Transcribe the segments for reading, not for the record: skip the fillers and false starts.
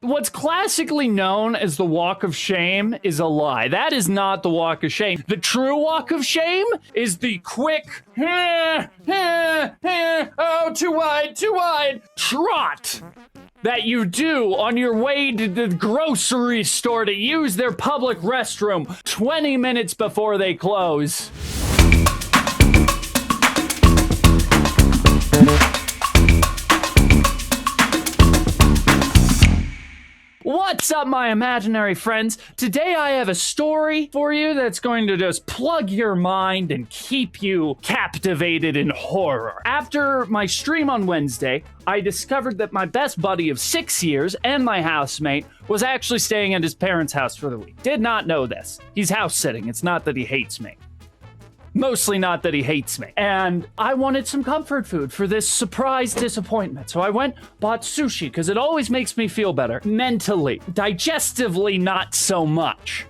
What's classically known as the walk of shame is a lie. That is not the walk of shame. The true walk of shame is the quick, oh, too wide, trot that you do on your way to the grocery store to use their public restroom 20 minutes before they close. What's up, my imaginary friends? Today I have a story for you that's going to just plug your mind and keep you captivated in horror. After my stream on Wednesday, I discovered that my best buddy of 6 years and my housemate was actually staying at his parents' house for the week. Did not know this. He's house sitting. It's not that he hates me. Mostly not that he hates me. And I wanted some comfort food for this surprise disappointment. So I went, bought sushi, because it always makes me feel better. Mentally. Digestively, not so much.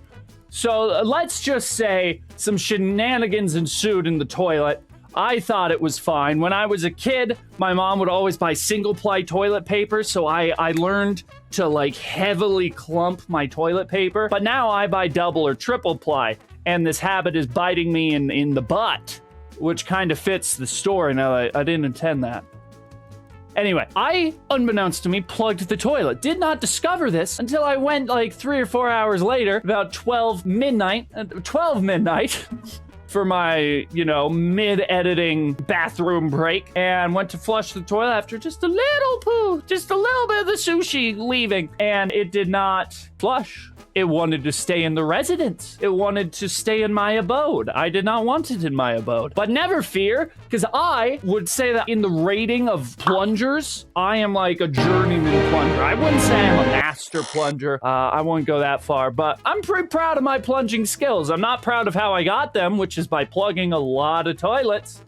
So let's just say some shenanigans ensued in the toilet. I thought it was fine. When I was a kid, my mom would always buy single-ply toilet paper, so I learned to, like, heavily clump my toilet paper. But now I buy double or triple ply. And this habit is biting me in the butt, which kind of fits the story. Now, I didn't intend that. Anyway, I, unbeknownst to me, plugged the toilet. Did not discover this until I went like 3 or 4 hours later, about 12 midnight, for my, mid-editing bathroom break, and went to flush the toilet after just a little poo, just a little bit of the sushi leaving, and it did not flush. It wanted to stay in the residence. It wanted to stay in my abode. I did not want it in my abode. But never fear, because I would say that in the rating of plungers, I am like a journeyman plunger. I wouldn't say I'm a master plunger. I won't go that far, but I'm pretty proud of my plunging skills. I'm not proud of how I got them, which is by plugging a lot of toilets.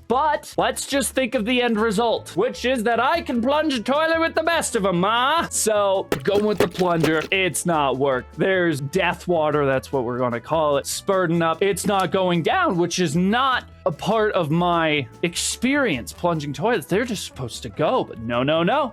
But let's just think of the end result, which is that I can plunge a toilet with the best of them, So, going with the plunger, it's not work. There's death water, that's what we're gonna call it, spurting up. It's not going down, which is not a part of my experience plunging toilets. They're just supposed to go, but no,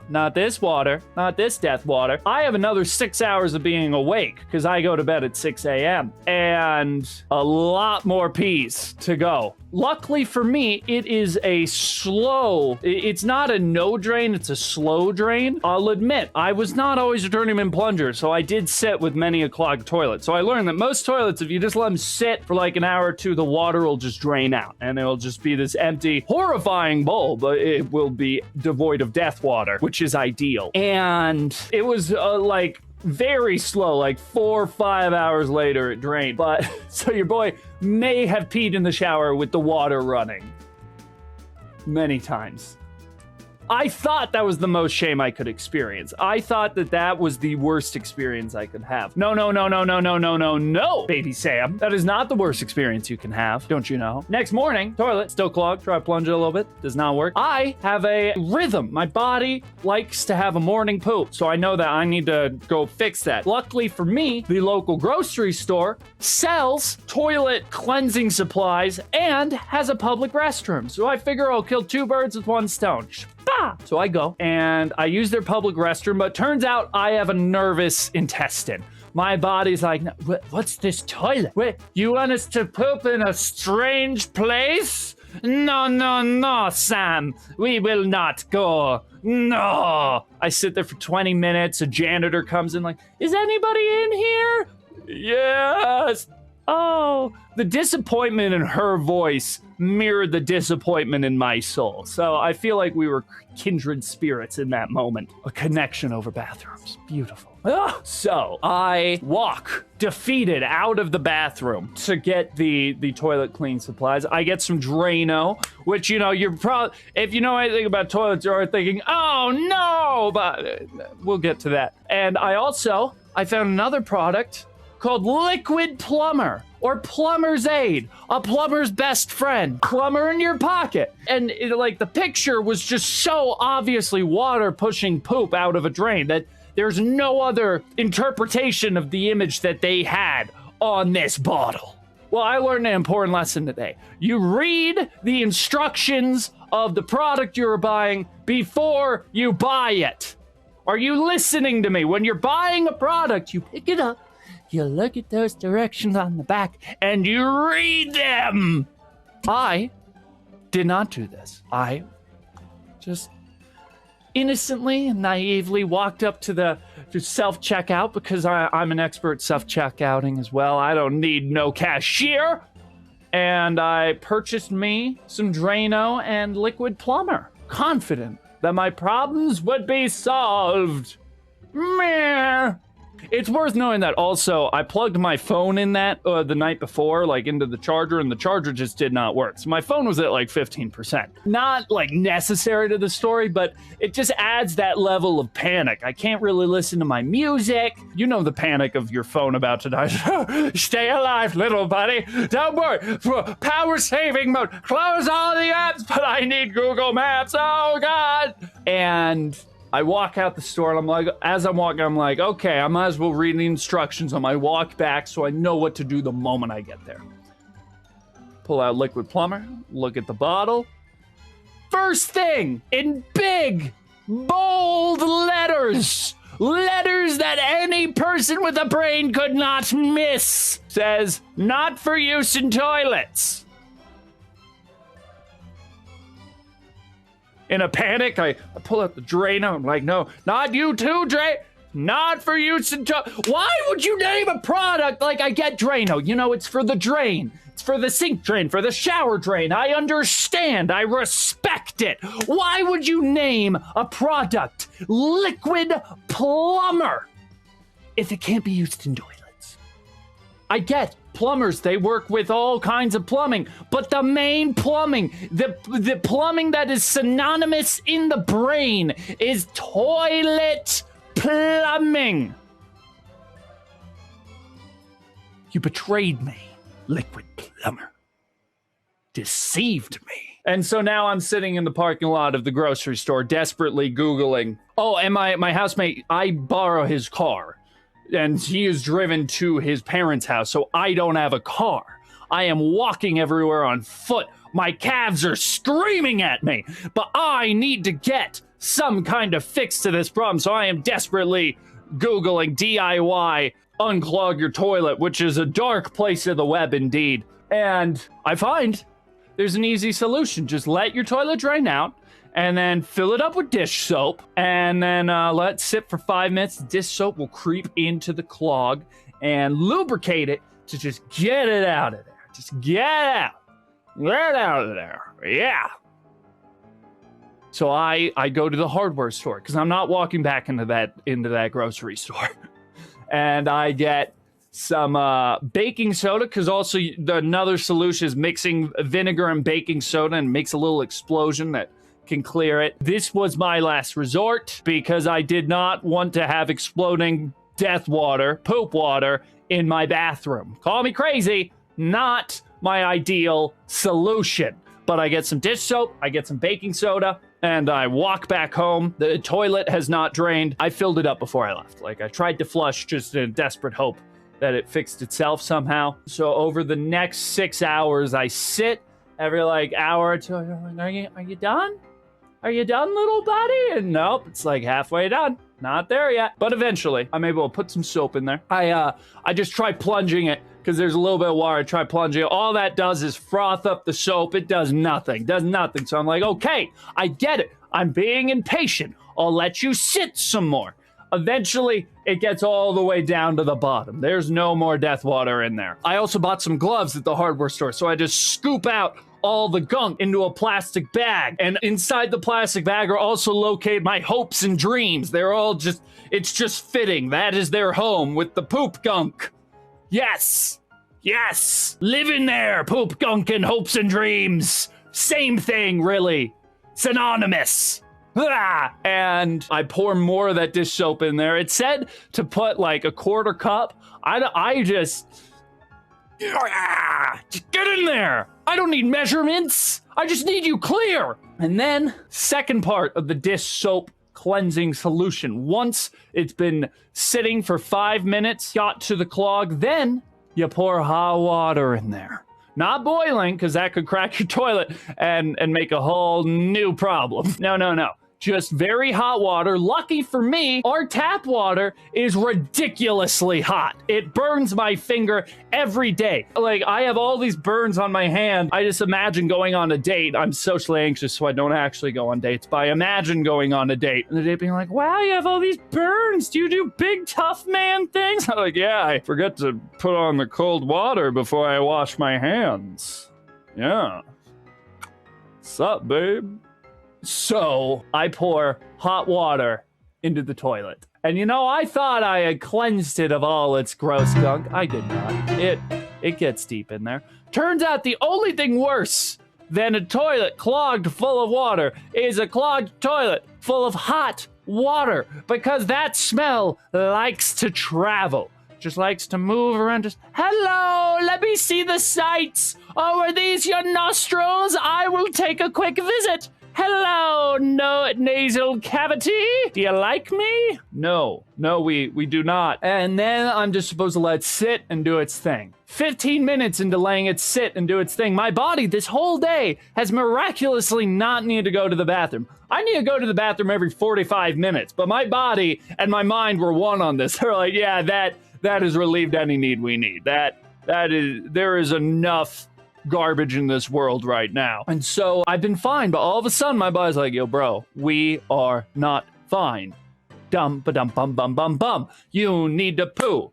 not this water, not this death water. I have another 6 hours of being awake because I go to bed at 6 a.m. and a lot more pees to go. Luckily for me, it is a slow, it's not a no drain, it's a slow drain. I'll admit, I was not always a journeyman plunger, so I did sit with many a clogged toilet. So I learned that most toilets, if you just let them sit for like an hour or two, the water will just drain out. And it'll just be this empty, horrifying bowl, but it will be devoid of death water, which is ideal. And it was like very slow, like 4 or 5 hours later it drained. But so your boy may have peed in the shower with the water running many times. I thought that was the most shame I could experience. I thought that was the worst experience I could have. No, baby Sam. That is not the worst experience you can have, don't you know? Next morning, toilet still clogged. Try to plunge it a little bit. Does not work. I have a rhythm. My body likes to have a morning poop, so I know that I need to go fix that. Luckily for me, the local grocery store sells toilet cleansing supplies and has a public restroom. So I figure I'll kill 2 birds with 1 stone. So I go and I use their public restroom, but turns out I have a nervous intestine. My body's like, what's this toilet? Wait, you want us to poop in a strange place? No, Sam. We will not go. No. I sit there for 20 minutes. A janitor comes in like, is anybody in here? Yes. Oh, the disappointment in her voice mirrored the disappointment in my soul. So I feel like we were kindred spirits in that moment. A connection over bathrooms. Beautiful. So I walk defeated out of the bathroom to get the toilet clean supplies. I get some Drano, which, you're probably, if you know anything about toilets, you're thinking, oh no, but we'll get to that. And I found another product called Liquid Plumber, or Plumber's Aid, a plumber's best friend. Plumber in your pocket. And the picture was just so obviously water pushing poop out of a drain that there's no other interpretation of the image that they had on this bottle. Well, I learned an important lesson today. You read the instructions of the product you're buying before you buy it. Are you listening to me? When you're buying a product, you pick it up, you look at those directions on the back, and you read them. I did not do this. I just innocently and naively walked up to self-checkout because I'm an expert self-checkouting as well. I don't need no cashier. And I purchased me some Drano and liquid plumber, confident that my problems would be solved. Meh. It's worth knowing that also I plugged my phone in that the night before, like into the charger, and the charger just did not work. So my phone was at like 15%. Not like necessary to the story, but it just adds that level of panic. I can't really listen to my music. You know the panic of your phone about to die. Stay alive, little buddy. Don't worry. Power saving mode. Close all the apps, but I need Google Maps. Oh, God. And I walk out the store, and I'm like, as I'm walking, I'm like, okay, I might as well read the instructions on my walk back so I know what to do the moment I get there. Pull out liquid plumber, look at the bottle. First thing, in big, bold letters, letters that any person with a brain could not miss, says, not for use in toilets. In a panic, I pull out the Drano. I'm like, no, not you too, Dre. Not for use in Why would you name a product like I get Drano? You know, it's for the drain. It's for the sink drain, for the shower drain. I understand. I respect it. Why would you name a product liquid plumber if it can't be used in toilets? I get plumbers, they work with all kinds of plumbing, but the main plumbing, the plumbing that is synonymous in the brain is toilet plumbing. You betrayed me, liquid plumber. Deceived me. And so now I'm sitting in the parking lot of the grocery store, desperately Googling. Oh, and my housemate, I borrow his car. And he is driven to his parents' house, so I don't have a car. I am walking everywhere on foot. My calves are screaming at me, but I need to get some kind of fix to this problem, so I am desperately Googling DIY unclog your toilet, which is a dark place of the web indeed. And I find there's an easy solution. Just let your toilet drain out, and then fill it up with dish soap, and then let it sit for 5 minutes. Dish soap will creep into the clog and lubricate it to just get it out of there. Just get out. Get it out of there. Yeah. So I go to the hardware store because I'm not walking back into that grocery store. And I get some baking soda, because also another solution is mixing vinegar and baking soda, and makes a little explosion that can clear it. This was my last resort because I did not want to have exploding death water, poop water, in my bathroom. Call me crazy, not my ideal solution. But I get some dish soap, I get some baking soda, and I walk back home. The toilet has not drained. I filled it up before I left. Like, I tried to flush just in desperate hope that it fixed itself somehow. So over the next 6 hours, I sit every like hour or two. I'm like, are you done? Are you done, little buddy? And nope, it's like halfway done. Not there yet. But eventually, I'm able to put some soap in there. I just try plunging it because there's a little bit of water. I try plunging it. All that does is froth up the soap. It does nothing. Does nothing. So I'm like, okay, I get it. I'm being impatient. I'll let you sit some more. Eventually, it gets all the way down to the bottom. There's no more death water in there. I also bought some gloves at the hardware store, so I just scoop out all the gunk into a plastic bag. And inside the plastic bag are also located my hopes and dreams. They're all just, it's just fitting. That is their home with the poop gunk. Yes. Yes. Live in there, poop gunk and hopes and dreams. Same thing, really. Synonymous. Ah, and I pour more of that dish soap in there. It said to put like a quarter cup. I just get in there. I don't need measurements. I just need you clear. And then second part of the dish soap cleansing solution. Once it's been sitting for 5 minutes, got to the clog, then you pour hot water in there. Not boiling, because that could crack your toilet and make a whole new problem. No. just very hot water. Lucky for me, our tap water is ridiculously hot. It burns my finger every day. Like, I have all these burns on my hand. I just imagine going on a date. I'm socially anxious, so I don't actually go on dates, but I imagine going on a date and the date being like, wow, you have all these burns. Do you do big tough man things? I'm like, yeah, I forget to put on the cold water before I wash my hands. Yeah. What's up, babe? So I pour hot water into the toilet. And you know, I thought I had cleansed it of all its gross gunk. I did not. It gets deep in there. Turns out the only thing worse than a toilet clogged full of water is a clogged toilet full of hot water, because that smell likes to travel. Just likes to move around. Just, hello, let me see the sights. Oh, are these your nostrils? I will take a quick visit. Hello, no nasal cavity. Do you like me? No, we do not. And then I'm just supposed to let it sit and do its thing. 15 minutes into letting it sit and do its thing, my body this whole day has miraculously not needed to go to the bathroom. I need to go to the bathroom every 45 minutes, but my body and my mind were one on this. They're like, yeah, that has relieved any need we need. There is enough garbage in this world right now. And so I've been fine, but all of a sudden my body's like, yo, bro, we are not fine. Bum. You need to poo.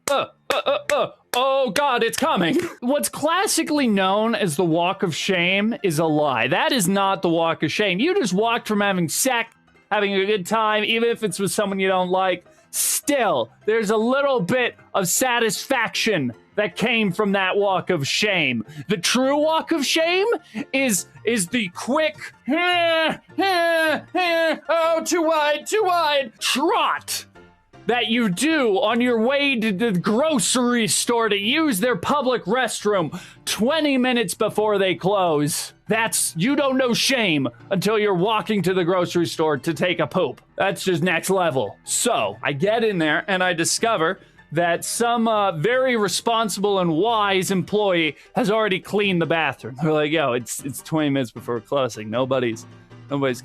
Oh God, it's coming. What's classically known as the walk of shame is a lie. That is not the walk of shame. You just walked from having sex, having a good time, even if it's with someone you don't like. Still, there's a little bit of satisfaction that came from that walk of shame. The true walk of shame is the quick, oh, too wide, trot that you do on your way to the grocery store to use their public restroom 20 minutes before they close. You don't know shame until you're walking to the grocery store to take a poop. That's just next level. So I get in there and I discover that some very responsible and wise employee has already cleaned the bathroom. They're like, yo, it's 20 minutes before closing. Nobody's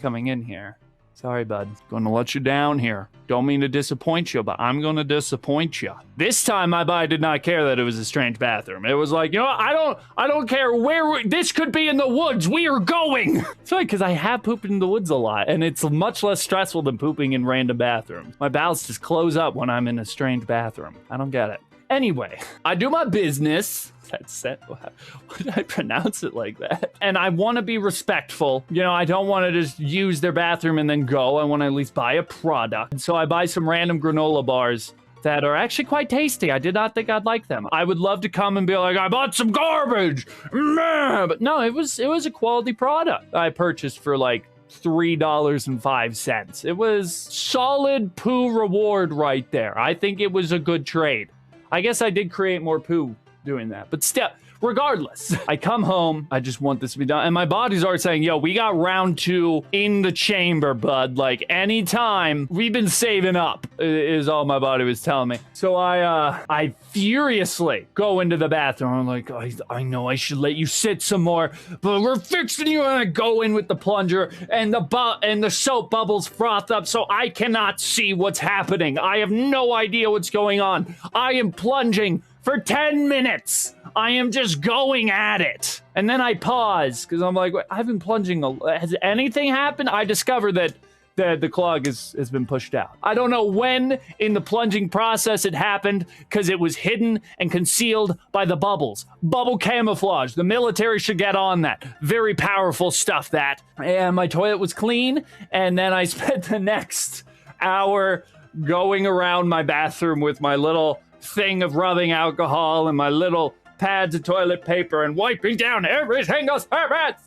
coming in here. Sorry, bud. Gonna let you down here. Don't mean to disappoint you, but I'm gonna disappoint you. This time, my body did not care that it was a strange bathroom. It was like, you know what? I don't care where this could be in the woods. We are going. It's funny because I have pooped in the woods a lot, and it's much less stressful than pooping in random bathrooms. My bowels just close up when I'm in a strange bathroom. I don't get it. Anyway, I do my business. That's it. Why did I pronounce it like that? And I want to be respectful. You know, I don't want to just use their bathroom and then go. I want to at least buy a product. So I buy some random granola bars that are actually quite tasty. I did not think I'd like them. I would love to come and be like, I bought some garbage. But no, it was a quality product I purchased for like $3.05. It was solid poo reward right there. I think it was a good trade. I guess I did create more poo doing that, but still, regardless, I come home, I just want this to be done, and my body's already saying, yo, we got round 2 in the chamber, bud. Like, anytime, we've been saving up, is all my body was telling me. So I furiously go into the bathroom. I'm like, I know I should let you sit some more, but we're fixing you. And I go in with the plunger, and the soap bubbles froth up, so I cannot see what's happening. I have no idea what's going on. I am plunging for 10 minutes. I am just going at it. And then I pause, because I'm like, I've been plunging. Has anything happened? I discover that the clog has been pushed out. I don't know when in the plunging process it happened, because it was hidden and concealed by the bubbles. Bubble camouflage. The military should get on that. Very powerful stuff, that. And my toilet was clean, and then I spent the next hour going around my bathroom with my little thing of rubbing alcohol and my little pads of toilet paper and wiping down every single surface.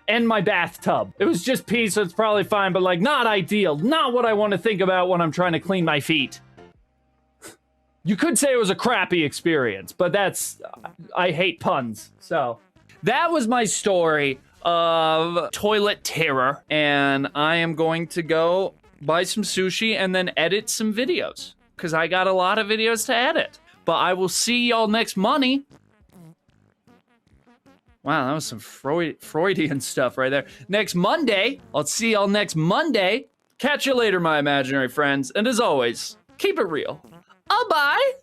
And my bathtub. It was just pee, so it's probably fine, but like, not ideal. Not what I want to think about when I'm trying to clean my feet. You could say it was a crappy experience, but I hate puns. So that was my story of toilet terror, and I am going to go buy some sushi and then edit some videos, because I got a lot of videos to edit. But I will see y'all next money. Wow, that was some Freudian stuff right there. Next Monday, I'll see y'all next Monday. Catch you later, my imaginary friends. And as always, keep it real. Bye.